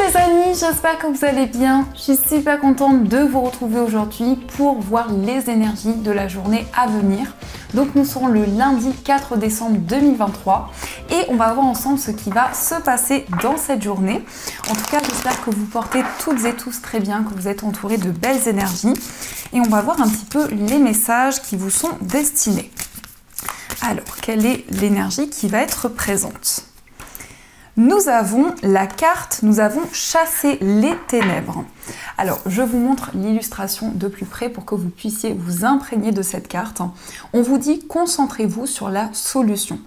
les amis, j'espère que vous allez bien. Je suis super contente de vous retrouver aujourd'hui pour voir les énergies de la journée à venir. Donc nous serons le lundi 4 décembre 2023 et on va voir ensemble ce qui va se passer dans cette journée. En tout cas, j'espère que vous portez toutes et tous très bien, que vous êtes entourés de belles énergies. Et on va voir un petit peu les messages qui vous sont destinés. Alors, quelle est l'énergie qui va être présente ? Nous avons la carte, nous avons chassé les ténèbres. Alors, je vous montre l'illustration de plus près pour que vous puissiez vous imprégner de cette carte. On vous dit, concentrez-vous sur la solution.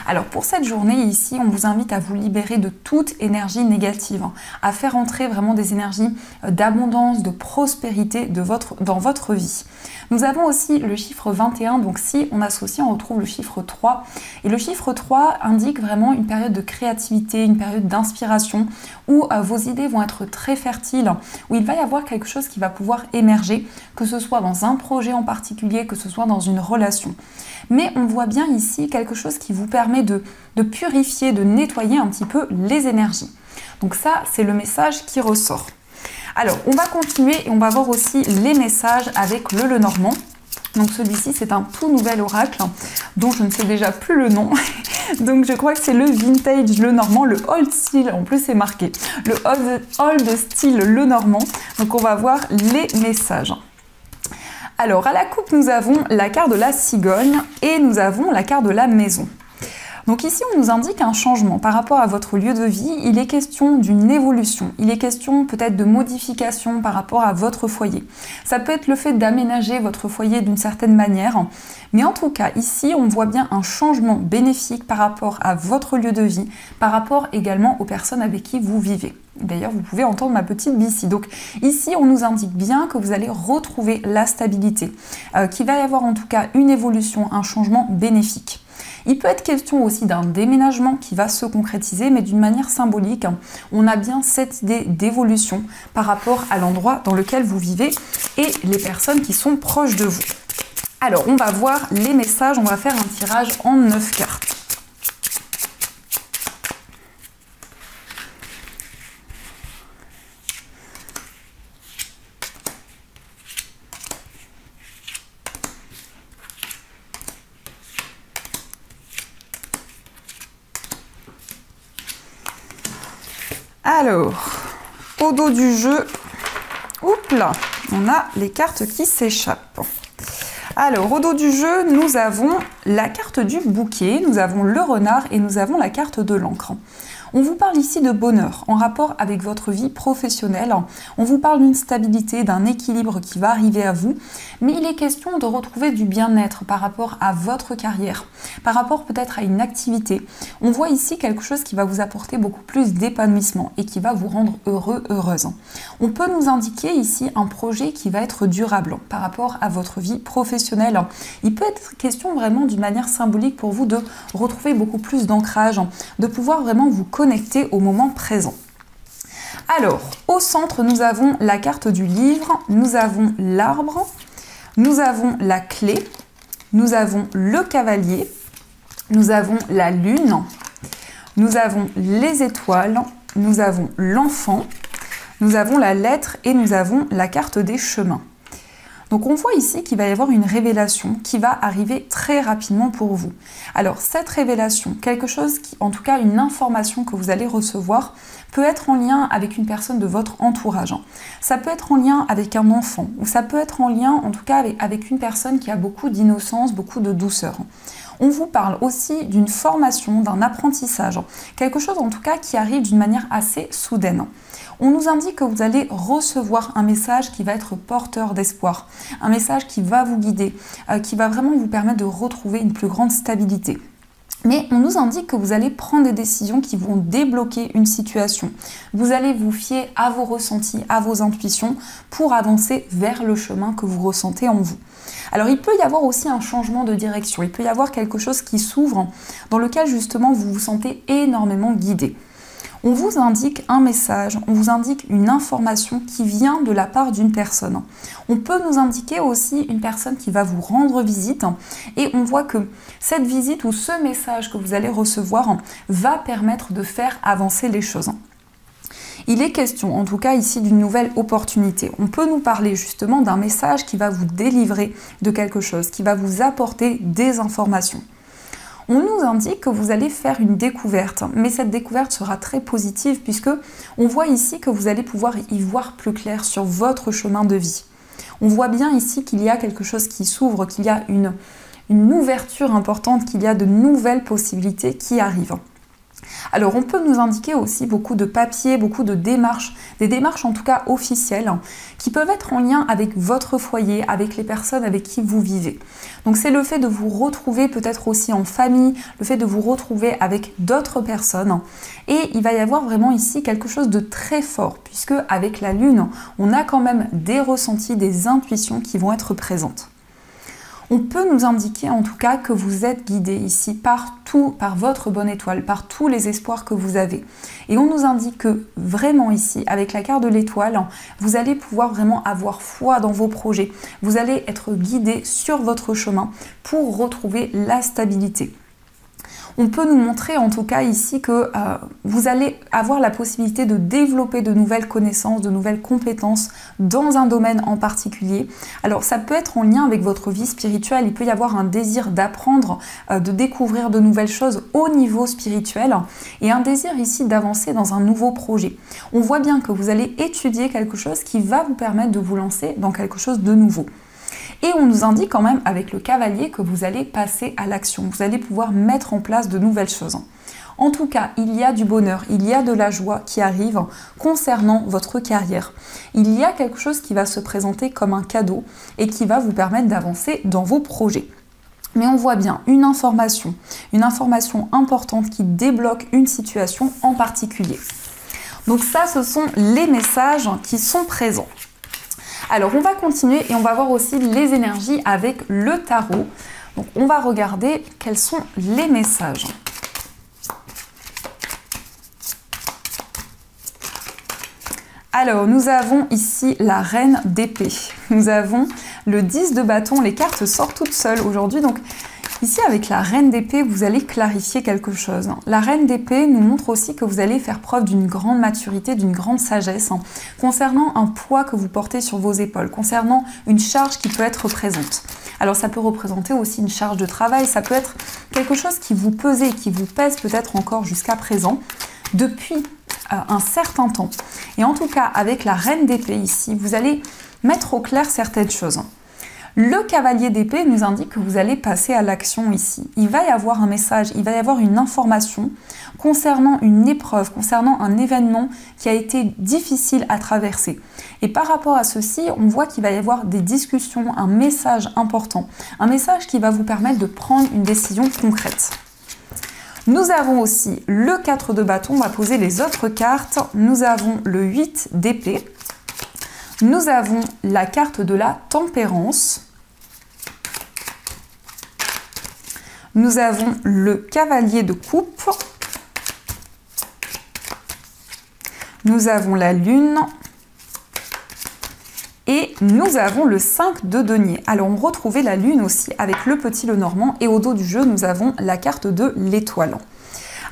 Alors, pour cette journée ici, on vous invite à vous libérer de toute énergie négative, à faire entrer vraiment des énergies d'abondance, de prospérité dans votre vie. Nous avons aussi le chiffre 21, donc si on associe, on retrouve le chiffre 3. Et le chiffre 3 indique vraiment une période de créativité, une période d'inspiration, où vos idées vont être très fertiles, où il va y avoir quelque chose qui va pouvoir émerger, que ce soit dans un projet en particulier, que ce soit dans une relation. Mais on voit bien ici quelque chose qui vous permet de purifier, de nettoyer un petit peu les énergies. Donc ça, c'est le message qui ressort. Alors, on va continuer et on va voir aussi les messages avec le Lenormand. Donc celui-ci, c'est un tout nouvel oracle dont je ne sais déjà plus le nom. Donc je crois que c'est le Vintage Lenormand, le Old Style, en plus c'est marqué. Le Old Style Lenormand. Donc on va voir les messages. Alors, à la coupe, nous avons la carte de la cigogne et nous avons la carte de la maison. Donc ici, on nous indique un changement par rapport à votre lieu de vie. Il est question d'une évolution. Il est question peut-être de modification par rapport à votre foyer. Ça peut être le fait d'aménager votre foyer d'une certaine manière. Mais en tout cas, ici, on voit bien un changement bénéfique par rapport à votre lieu de vie, par rapport également aux personnes avec qui vous vivez. D'ailleurs, vous pouvez entendre ma petite Bici. Donc ici, on nous indique bien que vous allez retrouver la stabilité, qu'il va y avoir en tout cas une évolution, un changement bénéfique. Il peut être question aussi d'un déménagement qui va se concrétiser, mais d'une manière symbolique. On a bien cette idée d'évolution par rapport à l'endroit dans lequel vous vivez et les personnes qui sont proches de vous. Alors, on va voir les messages. On va faire un tirage en 9 cartes. Alors, au dos du jeu, oups là, on a les cartes qui s'échappent. Alors, au dos du jeu, nous avons la carte du bouquet, nous avons le renard et nous avons la carte de l'encre. On vous parle ici de bonheur en rapport avec votre vie professionnelle. On vous parle d'une stabilité, d'un équilibre qui va arriver à vous. Mais il est question de retrouver du bien-être par rapport à votre carrière, par rapport peut-être à une activité. On voit ici quelque chose qui va vous apporter beaucoup plus d'épanouissement et qui va vous rendre heureux, heureuse. On peut nous indiquer ici un projet qui va être durable par rapport à votre vie professionnelle. Il peut être question vraiment d'une manière symbolique pour vous de retrouver beaucoup plus d'ancrage, de pouvoir vraiment vous connecter au moment présent. Alors, au centre, nous avons la carte du livre, nous avons l'arbre, nous avons la clé, nous avons le cavalier, nous avons la lune, nous avons les étoiles, nous avons l'enfant, nous avons la lettre et nous avons la carte des chemins. Donc on voit ici qu'il va y avoir une révélation qui va arriver très rapidement pour vous. Alors cette révélation, quelque chose qui, en tout cas une information que vous allez recevoir, peut être en lien avec une personne de votre entourage. Ça peut être en lien avec un enfant, ou ça peut être en lien en tout cas avec une personne qui a beaucoup d'innocence, beaucoup de douceur. On vous parle aussi d'une formation, d'un apprentissage, quelque chose en tout cas qui arrive d'une manière assez soudaine. On nous indique que vous allez recevoir un message qui va être porteur d'espoir, un message qui va vous guider, qui va vraiment vous permettre de retrouver une plus grande stabilité. Mais on nous indique que vous allez prendre des décisions qui vont débloquer une situation. Vous allez vous fier à vos ressentis, à vos intuitions pour avancer vers le chemin que vous ressentez en vous. Alors il peut y avoir aussi un changement de direction, il peut y avoir quelque chose qui s'ouvre dans lequel justement vous vous sentez énormément guidé. On vous indique un message, on vous indique une information qui vient de la part d'une personne. On peut nous indiquer aussi une personne qui va vous rendre visite et on voit que cette visite ou ce message que vous allez recevoir va permettre de faire avancer les choses. Il est question, en tout cas ici, d'une nouvelle opportunité. On peut nous parler justement d'un message qui va vous délivrer de quelque chose, qui va vous apporter des informations. On nous indique que vous allez faire une découverte, mais cette découverte sera très positive puisque on voit ici que vous allez pouvoir y voir plus clair sur votre chemin de vie. On voit bien ici qu'il y a quelque chose qui s'ouvre, qu'il y a une ouverture importante, qu'il y a de nouvelles possibilités qui arrivent. Alors on peut nous indiquer aussi beaucoup de papiers, beaucoup de démarches, des démarches en tout cas officielles, qui peuvent être en lien avec votre foyer, avec les personnes avec qui vous vivez. Donc c'est le fait de vous retrouver peut-être aussi en famille, le fait de vous retrouver avec d'autres personnes. Et il va y avoir vraiment ici quelque chose de très fort, puisque avec la Lune, on a quand même des ressentis, des intuitions qui vont être présentes. On peut nous indiquer en tout cas que vous êtes guidé ici par votre bonne étoile, par tous les espoirs que vous avez. Et on nous indique que vraiment ici, avec la carte de l'étoile, vous allez pouvoir vraiment avoir foi dans vos projets. Vous allez être guidé sur votre chemin pour retrouver la stabilité. On peut nous montrer en tout cas ici que vous allez avoir la possibilité de développer de nouvelles connaissances, de nouvelles compétences dans un domaine en particulier. Alors ça peut être en lien avec votre vie spirituelle, il peut y avoir un désir d'apprendre, de découvrir de nouvelles choses au niveau spirituel et un désir ici d'avancer dans un nouveau projet. On voit bien que vous allez étudier quelque chose qui va vous permettre de vous lancer dans quelque chose de nouveau. Et on nous indique quand même avec le cavalier que vous allez passer à l'action, vous allez pouvoir mettre en place de nouvelles choses. En tout cas, il y a du bonheur, il y a de la joie qui arrive concernant votre carrière. Il y a quelque chose qui va se présenter comme un cadeau et qui va vous permettre d'avancer dans vos projets. Mais on voit bien une information importante qui débloque une situation en particulier. Donc ça, ce sont les messages qui sont présents. Alors on va continuer et on va voir aussi les énergies avec le tarot. Donc on va regarder quels sont les messages. Alors nous avons ici la reine d'épée. Nous avons le 10 de bâton, les cartes sortent toutes seules aujourd'hui. Donc ici avec la reine d'épée, vous allez clarifier quelque chose. La reine d'épée nous montre aussi que vous allez faire preuve d'une grande maturité, d'une grande sagesse concernant un poids que vous portez sur vos épaules, concernant une charge qui peut être présente. Alors ça peut représenter aussi une charge de travail, ça peut être quelque chose qui vous pesait, qui vous pèse peut-être encore jusqu'à présent, depuis un certain temps. Et en tout cas, avec la reine d'épée ici, vous allez mettre au clair certaines choses. Le cavalier d'épée nous indique que vous allez passer à l'action ici. Il va y avoir un message, il va y avoir une information concernant une épreuve, concernant un événement qui a été difficile à traverser. Et par rapport à ceci, on voit qu'il va y avoir des discussions, un message important, un message qui va vous permettre de prendre une décision concrète. Nous avons aussi le 4 de bâton, on va poser les autres cartes. Nous avons le 8 d'épée. Nous avons la carte de la tempérance. Nous avons le cavalier de coupe. Nous avons la lune. Et nous avons le 5 de denier. Alors on retrouvait la lune aussi avec le petit Lenormand. Et au dos du jeu, nous avons la carte de l'étoile.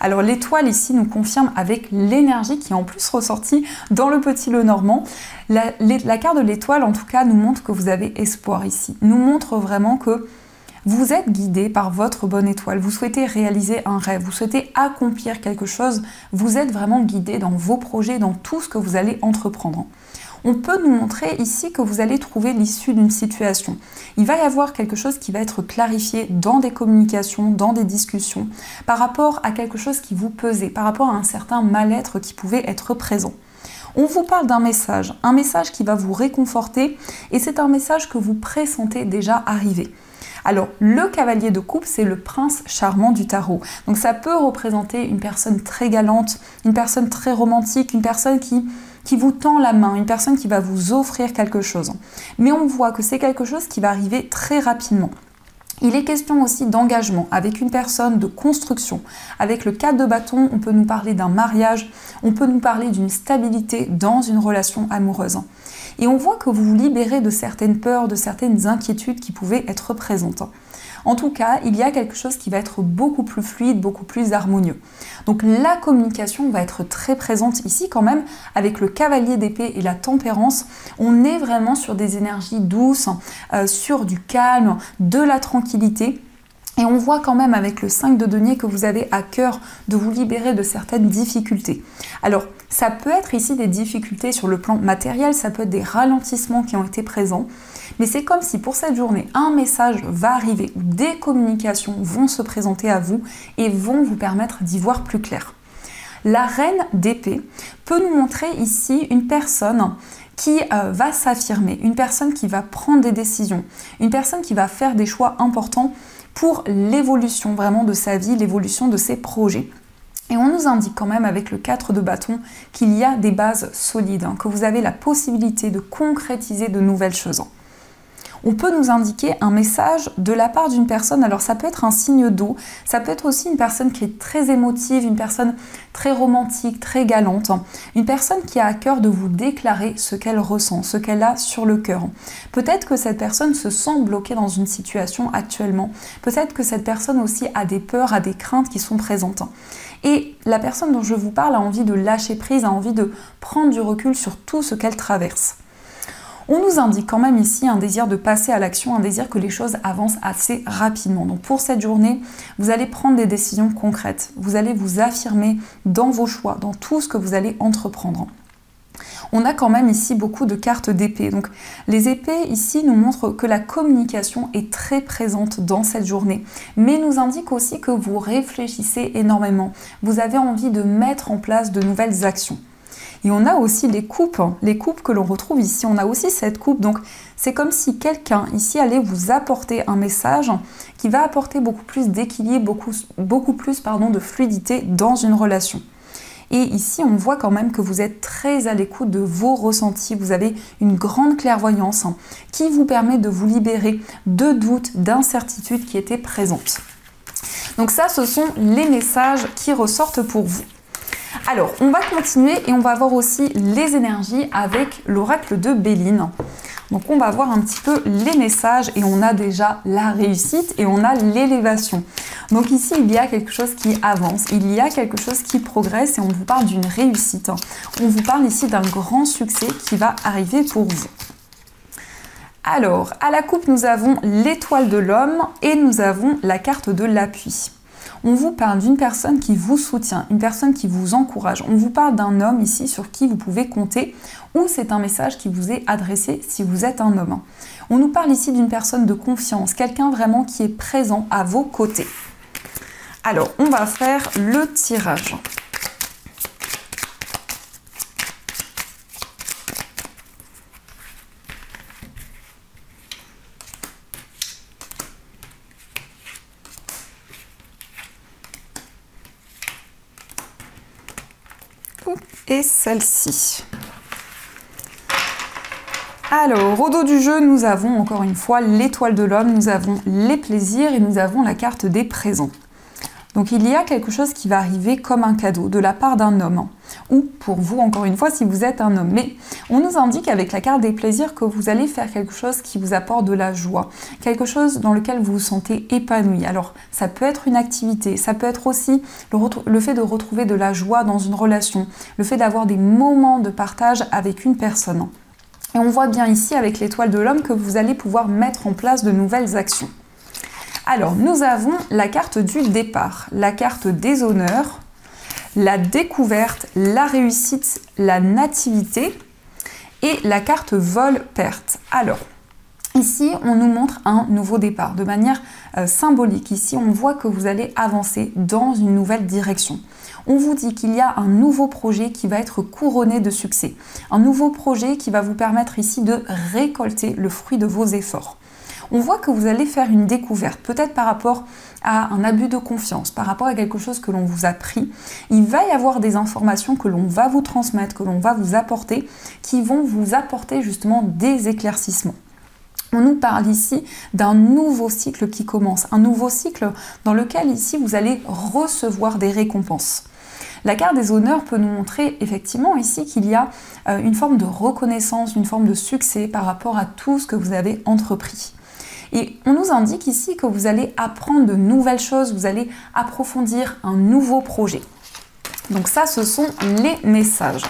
Alors l'étoile ici nous confirme avec l'énergie qui est en plus ressortie dans le petit Lenormand. La carte de l'étoile en tout cas nous montre que vous avez espoir ici. Nous montre vraiment que vous êtes guidé par votre bonne étoile. Vous souhaitez réaliser un rêve, vous souhaitez accomplir quelque chose. Vous êtes vraiment guidé dans vos projets, dans tout ce que vous allez entreprendre. On peut nous montrer ici que vous allez trouver l'issue d'une situation. Il va y avoir quelque chose qui va être clarifié dans des communications, dans des discussions, par rapport à quelque chose qui vous pesait, par rapport à un certain mal-être qui pouvait être présent. On vous parle d'un message qui va vous réconforter et c'est un message que vous pressentez déjà arriver. Alors, le cavalier de coupe, c'est le prince charmant du tarot. Donc ça peut représenter une personne très galante, une personne très romantique, une personne qui vous tend la main, une personne qui va vous offrir quelque chose. Mais on voit que c'est quelque chose qui va arriver très rapidement. Il est question aussi d'engagement avec une personne, de construction. Avec le 4 de bâton, on peut nous parler d'un mariage, on peut nous parler d'une stabilité dans une relation amoureuse. Et on voit que vous vous libérez de certaines peurs, de certaines inquiétudes qui pouvaient être présentes. En tout cas, il y a quelque chose qui va être beaucoup plus fluide, beaucoup plus harmonieux. Donc la communication va être très présente ici quand même, avec le cavalier d'épée et la tempérance. On est vraiment sur des énergies douces, sur du calme, de la tranquillité. Et on voit quand même avec le 5 de denier que vous avez à cœur de vous libérer de certaines difficultés. Alors, ça peut être ici des difficultés sur le plan matériel, ça peut être des ralentissements qui ont été présents, mais c'est comme si pour cette journée, un message va arriver ou des communications vont se présenter à vous et vont vous permettre d'y voir plus clair. La reine d'épée peut nous montrer ici une personne qui va s'affirmer, une personne qui va prendre des décisions, une personne qui va faire des choix importants pour l'évolution vraiment de sa vie, l'évolution de ses projets. Et on nous indique quand même avec le 4 de bâton qu'il y a des bases solides, que vous avez la possibilité de concrétiser de nouvelles choses. On peut nous indiquer un message de la part d'une personne, alors ça peut être un signe d'eau, ça peut être aussi une personne qui est très émotive, une personne très romantique, très galante, une personne qui a à cœur de vous déclarer ce qu'elle ressent, ce qu'elle a sur le cœur. Peut-être que cette personne se sent bloquée dans une situation actuellement, peut-être que cette personne aussi a des peurs, a des craintes qui sont présentes. Et la personne dont je vous parle a envie de lâcher prise, a envie de prendre du recul sur tout ce qu'elle traverse. On nous indique quand même ici un désir de passer à l'action, un désir que les choses avancent assez rapidement. Donc pour cette journée, vous allez prendre des décisions concrètes. Vous allez vous affirmer dans vos choix, dans tout ce que vous allez entreprendre. On a quand même ici beaucoup de cartes d'épée. Donc les épées ici nous montrent que la communication est très présente dans cette journée, mais nous indiquent aussi que vous réfléchissez énormément. Vous avez envie de mettre en place de nouvelles actions. Et on a aussi les coupes que l'on retrouve ici. On a aussi cette coupe, donc c'est comme si quelqu'un ici allait vous apporter un message qui va apporter beaucoup plus d'équilibre, beaucoup plus de fluidité dans une relation. Et ici, on voit quand même que vous êtes très à l'écoute de vos ressentis. Vous avez une grande clairvoyance qui vous permet de vous libérer de doutes, d'incertitudes qui étaient présentes. Donc ça, ce sont les messages qui ressortent pour vous. Alors, on va continuer et on va voir aussi les énergies avec l'oracle de Béline. Donc, on va voir un petit peu les messages et on a déjà la réussite et on a l'élévation. Donc ici, il y a quelque chose qui avance, il y a quelque chose qui progresse et on vous parle d'une réussite. On vous parle ici d'un grand succès qui va arriver pour vous. Alors, à la coupe, nous avons l'étoile de l'homme et nous avons la carte de l'appui. On vous parle d'une personne qui vous soutient, une personne qui vous encourage. On vous parle d'un homme ici sur qui vous pouvez compter ou c'est un message qui vous est adressé si vous êtes un homme. On nous parle ici d'une personne de confiance, quelqu'un vraiment qui est présent à vos côtés. Alors, on va faire le tirage. Et celle-ci. Alors, au dos du jeu, nous avons encore une fois l'étoile de l'homme, nous avons les plaisirs et nous avons la carte des présents. Donc il y a quelque chose qui va arriver comme un cadeau de la part d'un homme, ou pour vous encore une fois si vous êtes un homme. Mais on nous indique avec la carte des plaisirs que vous allez faire quelque chose qui vous apporte de la joie, quelque chose dans lequel vous vous sentez épanoui. Alors ça peut être une activité, ça peut être aussi le fait de retrouver de la joie dans une relation, le fait d'avoir des moments de partage avec une personne. Et on voit bien ici avec l'étoile de l'homme que vous allez pouvoir mettre en place de nouvelles actions. Alors, nous avons la carte du départ, la carte des honneurs, la découverte, la réussite, la nativité et la carte vol-perte. Alors, ici, on nous montre un nouveau départ de manière symbolique. Ici, on voit que vous allez avancer dans une nouvelle direction. On vous dit qu'il y a un nouveau projet qui va être couronné de succès. Un nouveau projet qui va vous permettre ici de récolter le fruit de vos efforts. On voit que vous allez faire une découverte, peut-être par rapport à un abus de confiance, par rapport à quelque chose que l'on vous a pris. Il va y avoir des informations que l'on va vous transmettre, que l'on va vous apporter, qui vont vous apporter justement des éclaircissements. On nous parle ici d'un nouveau cycle qui commence, un nouveau cycle dans lequel ici vous allez recevoir des récompenses. La carte des honneurs peut nous montrer effectivement ici qu'il y a une forme de reconnaissance, une forme de succès par rapport à tout ce que vous avez entrepris. Et on nous indique ici que vous allez apprendre de nouvelles choses, vous allez approfondir un nouveau projet. Donc ça, ce sont les messages.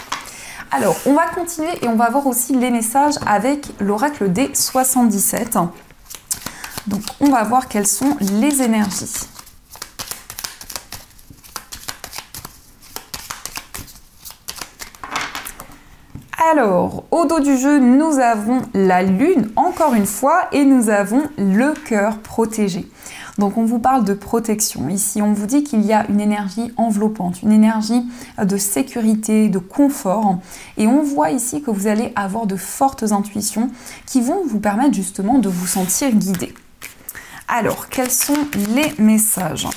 Alors, on va continuer et on va voir aussi les messages avec l'oracle des 77. Donc, on va voir quelles sont les énergies. Alors, au dos du jeu, nous avons la lune, encore une fois, et nous avons le cœur protégé. Donc, on vous parle de protection. Ici, on vous dit qu'il y a une énergie enveloppante, une énergie de sécurité, de confort. Et on voit ici que vous allez avoir de fortes intuitions qui vont vous permettre justement de vous sentir guidé. Alors, quels sont les messages ?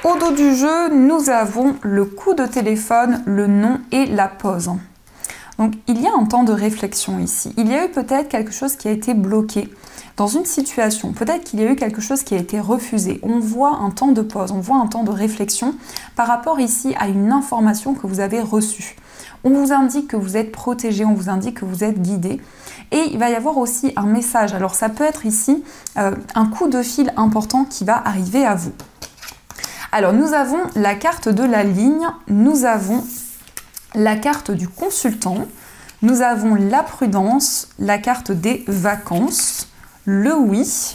Au dos du jeu, nous avons le coup de téléphone, le nom et la pause. Donc, il y a un temps de réflexion ici. Il y a eu peut-être quelque chose qui a été bloqué dans une situation. Peut-être qu'il y a eu quelque chose qui a été refusé. On voit un temps de pause, on voit un temps de réflexion par rapport ici à une information que vous avez reçue. On vous indique que vous êtes protégé, on vous indique que vous êtes guidé. Et il va y avoir aussi un message. Alors, ça peut être ici un coup de fil important qui va arriver à vous. Alors, nous avons la carte de la ligne, nous avons la carte du consultant, nous avons la prudence, la carte des vacances, le oui,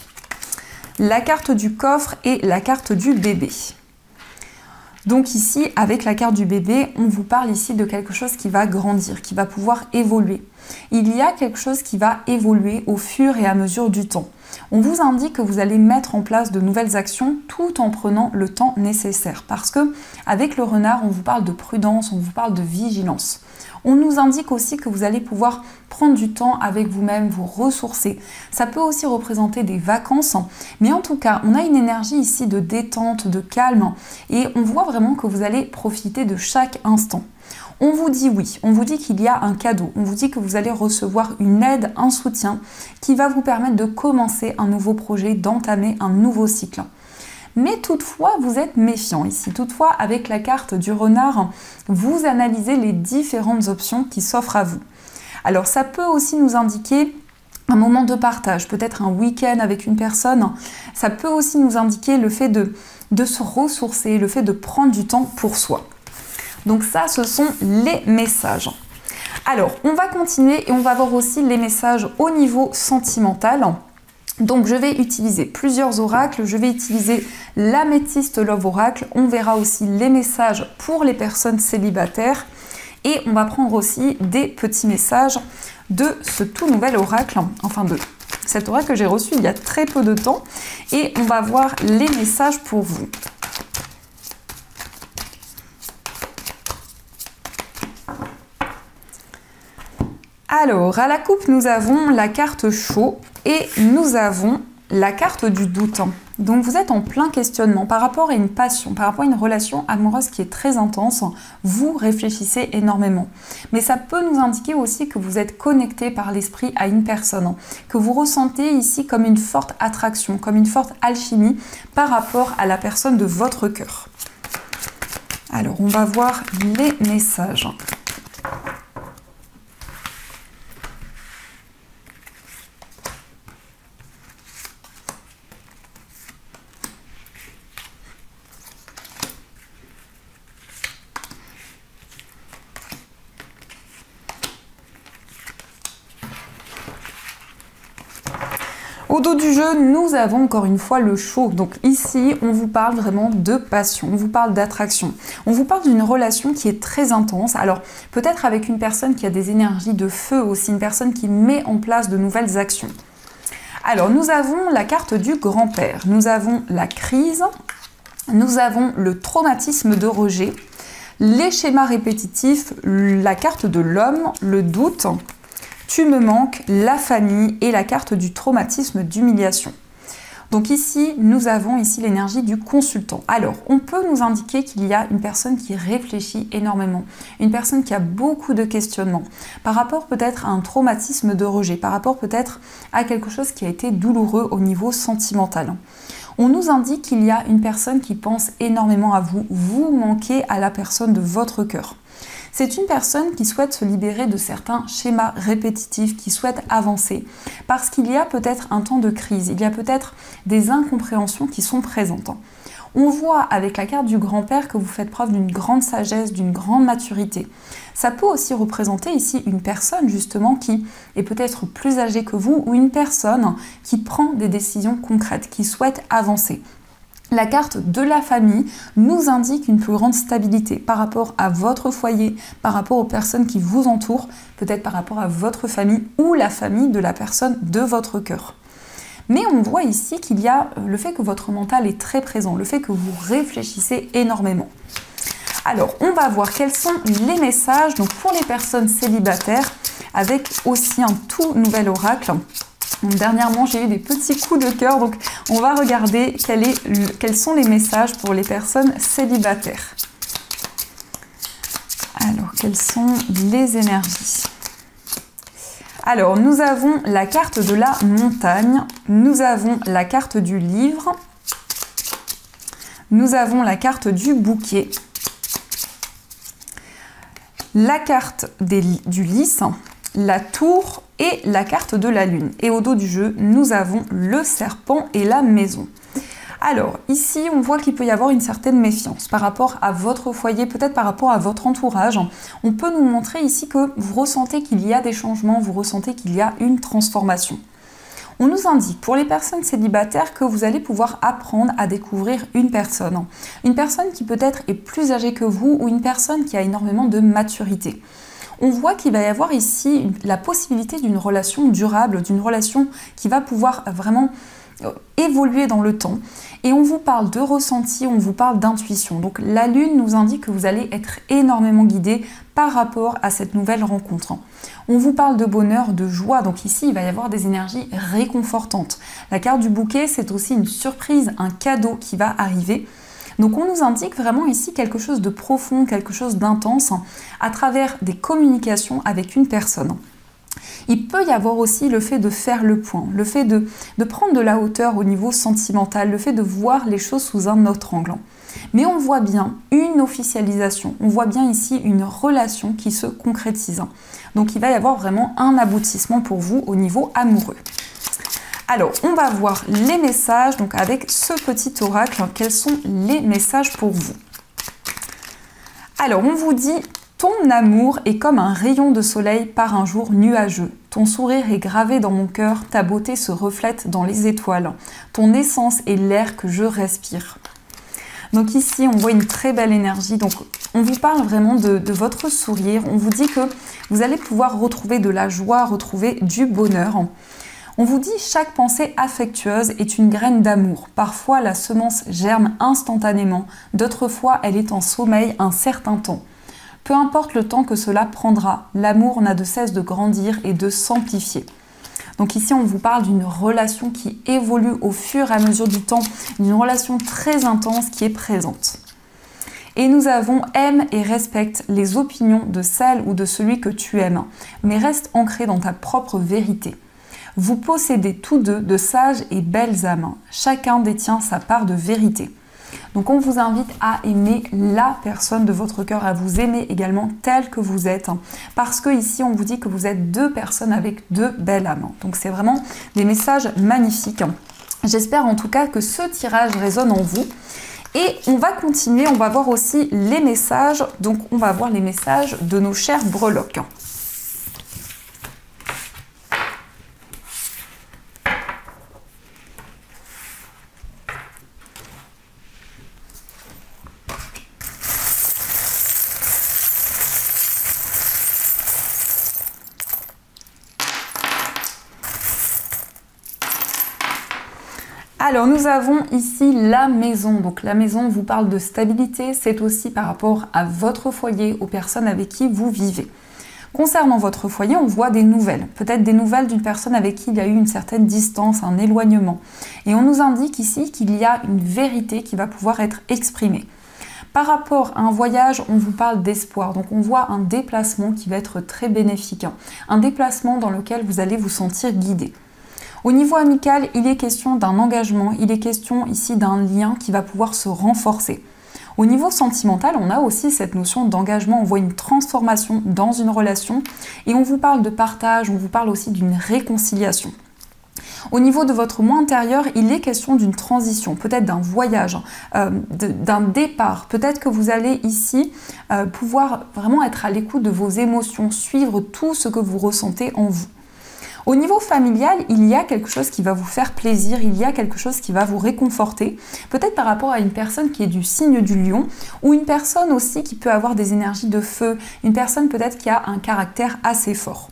la carte du coffre et la carte du bébé. Donc ici, avec la carte du bébé, on vous parle ici de quelque chose qui va grandir, qui va pouvoir évoluer. Il y a quelque chose qui va évoluer au fur et à mesure du temps. On vous indique que vous allez mettre en place de nouvelles actions tout en prenant le temps nécessaire. Parce que avec le renard, on vous parle de prudence, on vous parle de vigilance. On nous indique aussi que vous allez pouvoir prendre du temps avec vous-même, vous ressourcer. Ça peut aussi représenter des vacances, mais en tout cas, on a une énergie ici de détente, de calme, et on voit vraiment que vous allez profiter de chaque instant. On vous dit oui, on vous dit qu'il y a un cadeau, on vous dit que vous allez recevoir une aide, un soutien qui va vous permettre de commencer un nouveau projet, d'entamer un nouveau cycle. Mais toutefois, vous êtes méfiant ici. Toutefois, avec la carte du renard, vous analysez les différentes options qui s'offrent à vous. Alors, ça peut aussi nous indiquer un moment de partage, peut-être un week-end avec une personne. Ça peut aussi nous indiquer le fait de se ressourcer, le fait de prendre du temps pour soi. Donc ça, ce sont les messages. Alors, on va continuer et on va voir aussi les messages au niveau sentimental. Donc, je vais utiliser plusieurs oracles. Je vais utiliser l'améthyste Love Oracle. On verra aussi les messages pour les personnes célibataires. Et on va prendre aussi des petits messages de ce tout nouvel oracle, enfin de cet oracle que j'ai reçu il y a très peu de temps. Et on va voir les messages pour vous. Alors, à la coupe, nous avons la carte chaud et nous avons la carte du doute. Donc, vous êtes en plein questionnement par rapport à une passion, par rapport à une relation amoureuse qui est très intense. Vous réfléchissez énormément. Mais ça peut nous indiquer aussi que vous êtes connecté par l'esprit à une personne, que vous ressentez ici comme une forte attraction, comme une forte alchimie par rapport à la personne de votre cœur. Alors, on va voir les messages. Au dos du jeu, nous avons encore une fois le chaud. Donc ici, on vous parle vraiment de passion, on vous parle d'attraction. On vous parle d'une relation qui est très intense. Alors peut-être avec une personne qui a des énergies de feu aussi, une personne qui met en place de nouvelles actions. Alors nous avons la carte du grand-père, nous avons la crise, nous avons le traumatisme de rejet, les schémas répétitifs, la carte de l'homme, le doute, tu me manques, la famille et la carte du traumatisme d'humiliation. Donc ici, nous avons ici l'énergie du consultant. Alors, on peut nous indiquer qu'il y a une personne qui réfléchit énormément, une personne qui a beaucoup de questionnements, par rapport peut-être à un traumatisme de rejet, par rapport peut-être à quelque chose qui a été douloureux au niveau sentimental. On nous indique qu'il y a une personne qui pense énormément à vous, vous manquez à la personne de votre cœur. C'est une personne qui souhaite se libérer de certains schémas répétitifs, qui souhaite avancer, parce qu'il y a peut-être un temps de crise, il y a peut-être des incompréhensions qui sont présentes. On voit avec la carte du grand-père que vous faites preuve d'une grande sagesse, d'une grande maturité. Ça peut aussi représenter ici une personne justement qui est peut-être plus âgée que vous ou une personne qui prend des décisions concrètes, qui souhaite avancer. La carte de la famille nous indique une plus grande stabilité par rapport à votre foyer, par rapport aux personnes qui vous entourent, peut-être par rapport à votre famille ou la famille de la personne de votre cœur. Mais on voit ici qu'il y a le fait que votre mental est très présent, le fait que vous réfléchissez énormément. Alors, on va voir quels sont les messages donc pour les personnes célibataires avec aussi un tout nouvel oracle. Donc, dernièrement, j'ai eu des petits coups de cœur, donc on va regarder quels sont les messages pour les personnes célibataires. Alors, quelles sont les énergies? Alors, nous avons la carte de la montagne, nous avons la carte du livre, nous avons la carte du bouquet, la carte du lys, la tour et la carte de la lune. Et au dos du jeu, nous avons le serpent et la maison. Alors, ici, on voit qu'il peut y avoir une certaine méfiance par rapport à votre foyer, peut-être par rapport à votre entourage. On peut nous montrer ici que vous ressentez qu'il y a des changements, vous ressentez qu'il y a une transformation. On nous indique pour les personnes célibataires que vous allez pouvoir apprendre à découvrir une personne qui peut-être est plus âgée que vous ou une personne qui a énormément de maturité. On voit qu'il va y avoir ici la possibilité d'une relation durable, d'une relation qui va pouvoir vraiment évoluer dans le temps. Et on vous parle de ressenti, on vous parle d'intuition. Donc la lune nous indique que vous allez être énormément guidé par rapport à cette nouvelle rencontre. On vous parle de bonheur, de joie, donc ici il va y avoir des énergies réconfortantes. La carte du bouquet, c'est aussi une surprise, un cadeau qui va arriver. Donc on nous indique vraiment ici quelque chose de profond, quelque chose d'intense à travers des communications avec une personne. Il peut y avoir aussi le fait de faire le point, le fait de prendre de la hauteur au niveau sentimental, le fait de voir les choses sous un autre angle. Mais on voit bien une officialisation, on voit bien ici une relation qui se concrétise. Donc il va y avoir vraiment un aboutissement pour vous au niveau amoureux. Alors, on va voir les messages, donc avec ce petit oracle, quels sont les messages pour vous. Alors, on vous dit « Ton amour est comme un rayon de soleil par un jour nuageux. Ton sourire est gravé dans mon cœur, ta beauté se reflète dans les étoiles. Ton essence est l'air que je respire. » Donc ici, on voit une très belle énergie. Donc, on vous parle vraiment de votre sourire. On vous dit que vous allez pouvoir retrouver de la joie, retrouver du bonheur. On vous dit chaque pensée affectueuse est une graine d'amour. Parfois, la semence germe instantanément. D'autres fois, elle est en sommeil un certain temps. Peu importe le temps que cela prendra, l'amour n'a de cesse de grandir et de s'amplifier. Donc ici, on vous parle d'une relation qui évolue au fur et à mesure du temps, d'une relation très intense qui est présente. Et nous avons « aime et respecte les opinions de celle ou de celui que tu aimes, mais reste ancré dans ta propre vérité. Vous possédez tous deux de sages et belles âmes. Chacun détient sa part de vérité. » Donc on vous invite à aimer la personne de votre cœur, à vous aimer également tel que vous êtes. Parce que ici on vous dit que vous êtes deux personnes avec deux belles âmes. Donc c'est vraiment des messages magnifiques. J'espère en tout cas que ce tirage résonne en vous. Et on va continuer, on va voir aussi les messages. Donc on va voir les messages de nos chers breloques. Alors nous avons ici la maison, donc la maison vous parle de stabilité, c'est aussi par rapport à votre foyer, aux personnes avec qui vous vivez. Concernant votre foyer, on voit des nouvelles, peut-être des nouvelles d'une personne avec qui il y a eu une certaine distance, un éloignement. Et on nous indique ici qu'il y a une vérité qui va pouvoir être exprimée. Par rapport à un voyage, on vous parle d'espoir, donc on voit un déplacement qui va être très bénéfique, un déplacement dans lequel vous allez vous sentir guidé. Au niveau amical, il est question d'un engagement, il est question ici d'un lien qui va pouvoir se renforcer. Au niveau sentimental, on a aussi cette notion d'engagement, on voit une transformation dans une relation et on vous parle de partage, on vous parle aussi d'une réconciliation. Au niveau de votre moi intérieur, il est question d'une transition, peut-être d'un voyage, d'un départ. Peut-être que vous allez ici pouvoir vraiment être à l'écoute de vos émotions, suivre tout ce que vous ressentez en vous. Au niveau familial, il y a quelque chose qui va vous faire plaisir, il y a quelque chose qui va vous réconforter, peut-être par rapport à une personne qui est du signe du lion, ou une personne aussi qui peut avoir des énergies de feu, une personne peut-être qui a un caractère assez fort.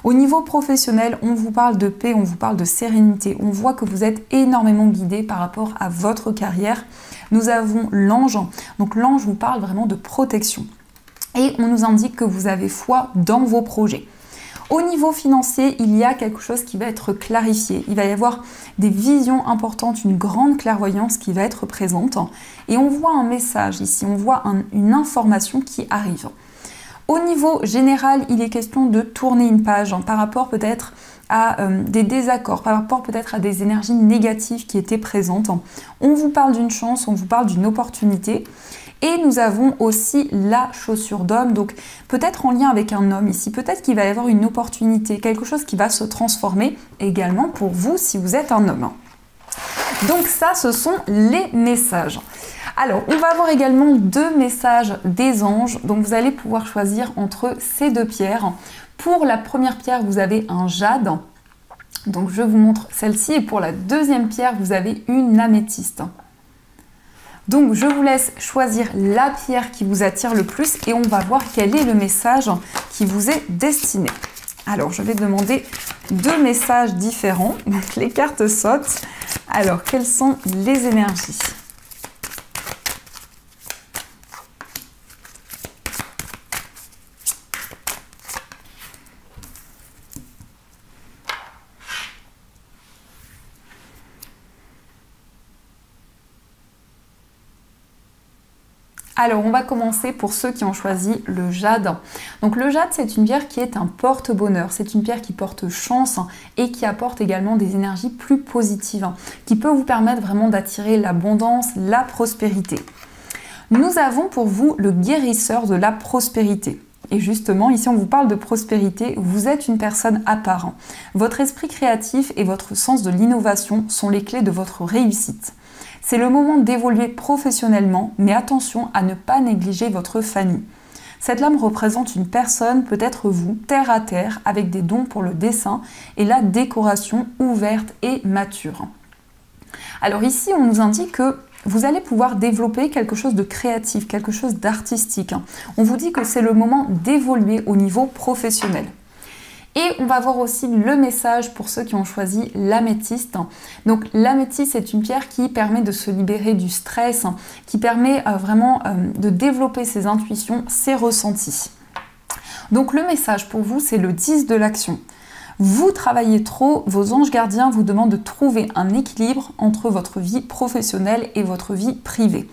Au niveau professionnel, on vous parle de paix, on vous parle de sérénité, on voit que vous êtes énormément guidé par rapport à votre carrière. Nous avons l'ange, donc l'ange vous parle vraiment de protection. Et on nous indique que vous avez foi dans vos projets. Au niveau financier, il y a quelque chose qui va être clarifié. Il va y avoir des visions importantes, une grande clairvoyance qui va être présente. Et on voit un message ici, on voit une information qui arrive. Au niveau général, il est question de tourner une page par rapport peut-être à des désaccords, par rapport peut-être à des énergies négatives qui étaient présentes. On vous parle d'une chance, on vous parle d'une opportunité. Et nous avons aussi la chaussure d'homme, donc peut-être en lien avec un homme ici, peut-être qu'il va y avoir une opportunité, quelque chose qui va se transformer également pour vous si vous êtes un homme. Donc ça, ce sont les messages. Alors, on va avoir également 2 messages des anges, donc vous allez pouvoir choisir entre ces 2 pierres. Pour la première pierre, vous avez un jade, donc je vous montre celle-ci, et pour la deuxième pierre, vous avez une améthyste. Donc je vous laisse choisir la pierre qui vous attire le plus et on va voir quel est le message qui vous est destiné. Alors je vais demander 2 messages différents, donc les cartes sautent. Alors quelles sont les énergies ? Alors, on va commencer pour ceux qui ont choisi le jade. Donc le jade, c'est une pierre qui est un porte-bonheur. C'est une pierre qui porte chance et qui apporte également des énergies plus positives, qui peut vous permettre vraiment d'attirer l'abondance, la prospérité. Nous avons pour vous le guérisseur de la prospérité. Et justement, ici, on vous parle de prospérité. Vous êtes une personne à part. Votre esprit créatif et votre sens de l'innovation sont les clés de votre réussite. C'est le moment d'évoluer professionnellement, mais attention à ne pas négliger votre famille. Cette lame représente une personne, peut-être vous, terre à terre, avec des dons pour le dessin et la décoration ouverte et mature. Alors ici, on nous indique que vous allez pouvoir développer quelque chose de créatif, quelque chose d'artistique. On vous dit que c'est le moment d'évoluer au niveau professionnel. Et on va voir aussi le message pour ceux qui ont choisi l'améthyste. Donc l'améthyste, c'est une pierre qui permet de se libérer du stress, qui permet vraiment de développer ses intuitions, ses ressentis. Donc le message pour vous, c'est le 10 de l'action. Vous travaillez trop, vos anges gardiens vous demandent de trouver un équilibre entre votre vie professionnelle et votre vie privée.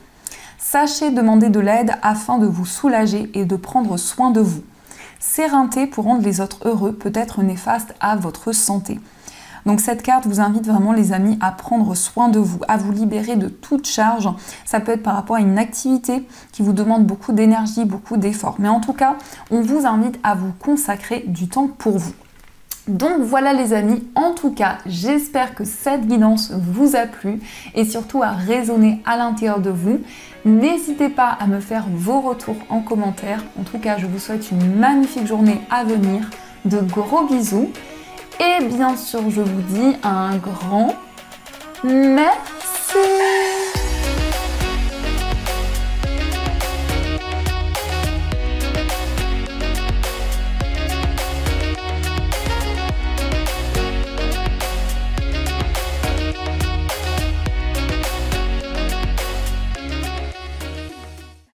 Sachez demander de l'aide afin de vous soulager et de prendre soin de vous. Sérénité pour rendre les autres heureux peut être néfaste à votre santé. Donc cette carte vous invite vraiment les amis à prendre soin de vous, à vous libérer de toute charge. Ça peut être par rapport à une activité qui vous demande beaucoup d'énergie, beaucoup d'efforts. Mais en tout cas, on vous invite à vous consacrer du temps pour vous. Donc voilà les amis, en tout cas, j'espère que cette guidance vous a plu et surtout à résonner à l'intérieur de vous. N'hésitez pas à me faire vos retours en commentaire. En tout cas, je vous souhaite une magnifique journée à venir. De gros bisous. Et bien sûr, je vous dis un grand merci.